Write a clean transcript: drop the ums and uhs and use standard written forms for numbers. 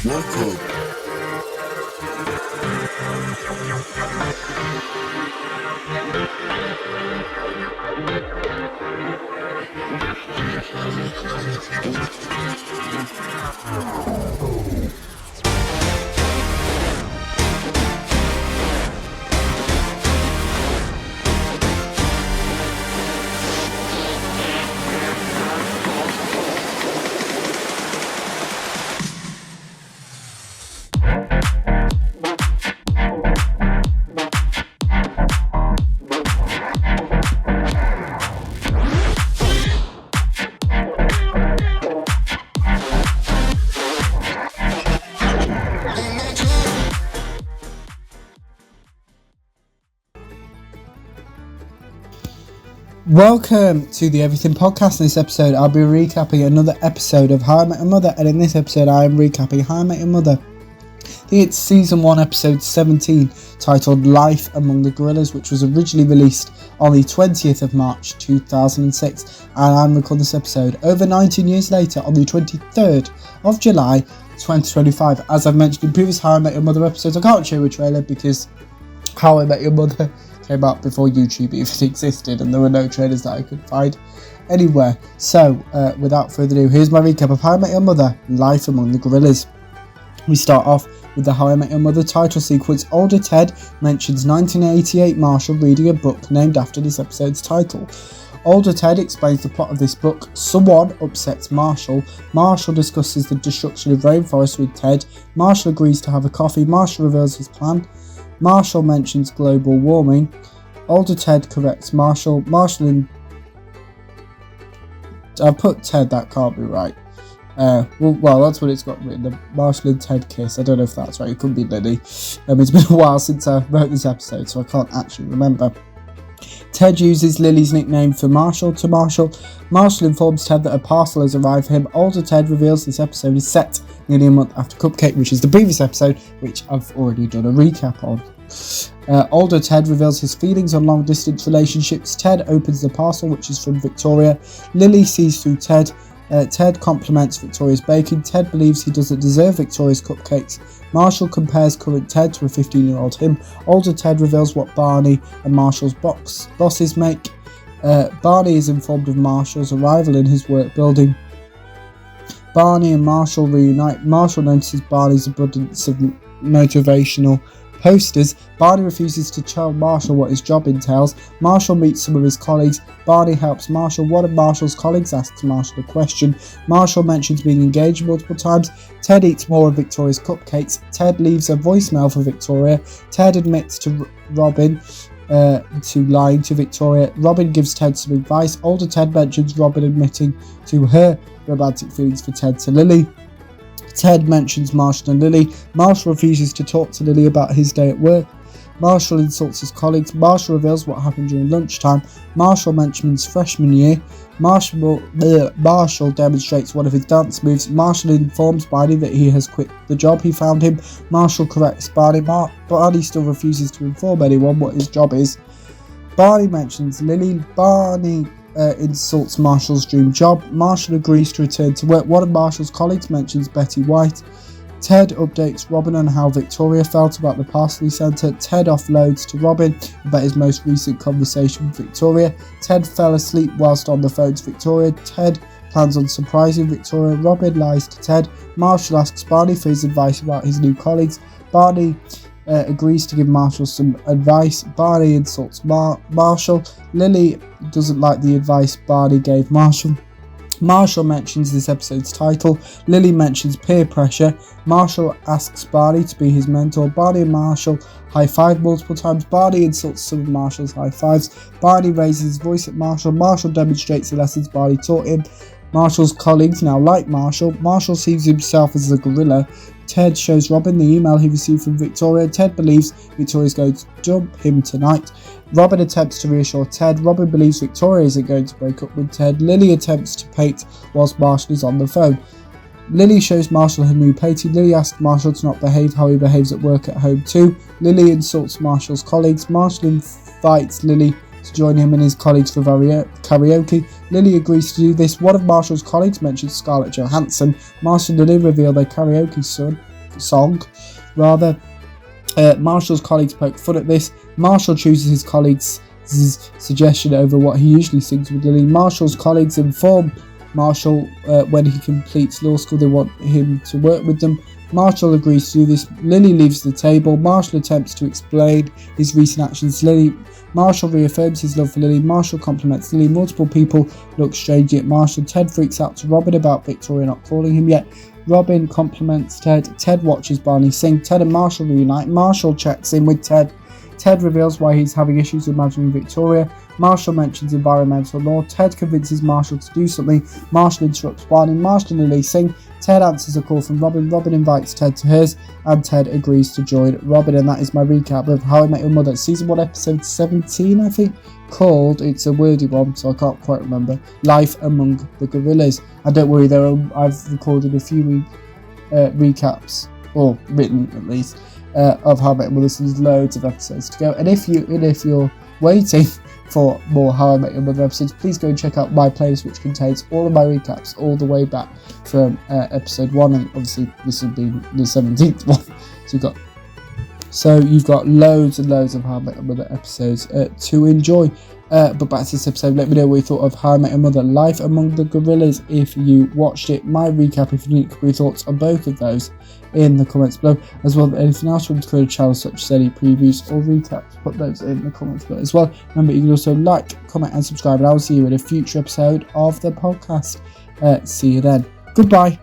Welcome. Welcome to the Everything Podcast. In this episode, I'll be recapping another episode of How I Met Your Mother, and in this episode, I am recapping How I Met Your Mother. It's Season 1, Episode 17, titled Life Among the Gorillas, which was originally released on the 20th of March 2006, and I'm recording this episode over 19 years later on the 23rd of July 2025. As I've mentioned in previous How I Met Your Mother episodes, I can't show you a trailer because How I Met Your Mother came out before YouTube even existed, and there were no trailers that I could find anywhere. So, without further ado, here's my recap of How I Met Your Mother, Life Among the Gorillas. We start off with the How I Met Your Mother title sequence. Older Ted mentions 1988 Marshall reading a book named after this episode's title. Older Ted explains the plot of this book. Someone upsets Marshall. Marshall discusses the destruction of rainforests with Ted. Marshall agrees to have a coffee. Marshall reveals his plan. Marshall mentions global warming. Older Ted corrects Marshall. I put Ted, that can't be right. Well, that's what it's got written. The Marshall and Ted kiss. I don't know if that's right. It could be Lily. It's been a while since I wrote this episode, so I can't actually remember. Ted uses Lily's nickname for Marshall to Marshall. Marshall informs Ted that a parcel has arrived for him. Older Ted reveals this episode is set nearly a month after Cupcake, which is the previous episode, which I've already done a recap on. Older Ted reveals his feelings on long-distance relationships. Ted opens the parcel, which is from Victoria. Lily sees through Ted. Ted compliments Victoria's baking. Ted believes he doesn't deserve Victoria's cupcakes. Marshall compares current Ted to a 15-year-old him. Older Ted reveals what Barney and Marshall's bosses make. Barney is informed of Marshall's arrival in his work building. Barney and Marshall reunite. Marshall notices Barney's abundance of motivational posters. Barney refuses to tell Marshall what his job entails. Marshall meets some of his colleagues. Barney helps Marshall. One of Marshall's colleagues asks Marshall a question. Marshall mentions being engaged multiple times. Ted eats more of Victoria's cupcakes. Ted leaves a voicemail for Victoria. Ted admits to Robin to lying to Victoria. Robin gives Ted some advice. Older Ted mentions Robin admitting to her romantic feelings for Ted to Lily. Ted mentions Marshall and Lily. Marshall refuses to talk to Lily about his day at work. Marshall insults his colleagues. Marshall reveals what happened during lunchtime. Marshall mentions freshman year. Marshall demonstrates one of his dance moves. Marshall informs Barney that he has quit the job he found him. Marshall corrects Barney. Barney still refuses to inform anyone what his job is. Barney mentions Lily. Barney insults Marshall's dream job. Marshall agrees to return to work. One of Marshall's colleagues mentions Betty White. Ted updates Robin on how Victoria felt about the parcel he sent her. Ted offloads to Robin about his most recent conversation with Victoria. Ted fell asleep whilst on the phone to Victoria. Ted plans on surprising Victoria. Robin lies to Ted. Marshall asks Barney for his advice about his new colleagues. Barney agrees to give Marshall some advice. Barney insults Marshall. Lily doesn't like the advice Barney gave Marshall. Marshall mentions this episode's title. Lily mentions peer pressure. Marshall asks Barney to be his mentor. Barney and Marshall high-five multiple times. Barney insults some of Marshall's high-fives. Barney raises his voice at Marshall. Marshall demonstrates the lessons Barney taught him. Marshall's colleagues now like Marshall. Marshall sees himself as a gorilla. Ted shows Robin the email he received from Victoria. Ted believes Victoria's going to dump him tonight. Robin attempts to reassure Ted. Robin believes Victoria isn't going to break up with Ted. Lily attempts to paint whilst Marshall is on the phone. Lily shows Marshall her new painting. Lily asks Marshall to not behave how he behaves at work at home too. Lily insults Marshall's colleagues. Marshall invites Lily to join him and his colleagues for karaoke. Lily agrees to do this. One of Marshall's colleagues mentions Scarlett Johansson. Marshall and Lily reveal their karaoke song. Marshall's colleagues poke fun at this. Marshall chooses his colleagues' suggestion over what he usually sings with Lily. Marshall's colleagues inform Marshall when he completes law school they want him to work with them. Marshall agrees to do this. Lily leaves the table. Marshall attempts to explain his recent actions to Lily. Marshall reaffirms his love for Lily. Marshall compliments Lily. Multiple people look strangely at Marshall. Ted freaks out to Robin about Victoria not calling him yet. Robin compliments Ted. Ted watches Barney sing. Ted and Marshall reunite. Marshall checks in with Ted. Ted reveals why he's having issues imagining Victoria. Marshall mentions environmental law. Ted convinces Marshall to do something. Marshall interrupts Barney. Marshall and Lily sing. Ted answers a call from Robin. Robin invites Ted to hers, and Ted agrees to join Robin. And that is my recap of How I Met Your Mother, Season 1, Episode 17, I think, called, it's a wordy one, so I can't quite remember, Life Among the Gorillas. And don't worry, I've recorded a few recaps, or written at least, of How I Met Your Mother. So there's loads of episodes to go. And if you're waiting for more How I Met Your Mother episodes, please go and check out my playlist, which contains all of my recaps all the way back from episode 1, and obviously this will be the 17th one. So you've got loads and loads of How I Met Your Mother episodes to enjoy. But back to this episode, let me know what you thought of How I Met Your Mother, Life Among the Gorillas, if you watched it. My recap, if you need to, your thoughts on both of those in the comments below, as well as anything else from the creator channel, such as any previews or recaps. Put those in the comments below as well. Remember, you can also like, comment and subscribe, and I will see you in a future episode of the podcast. See you then. Goodbye.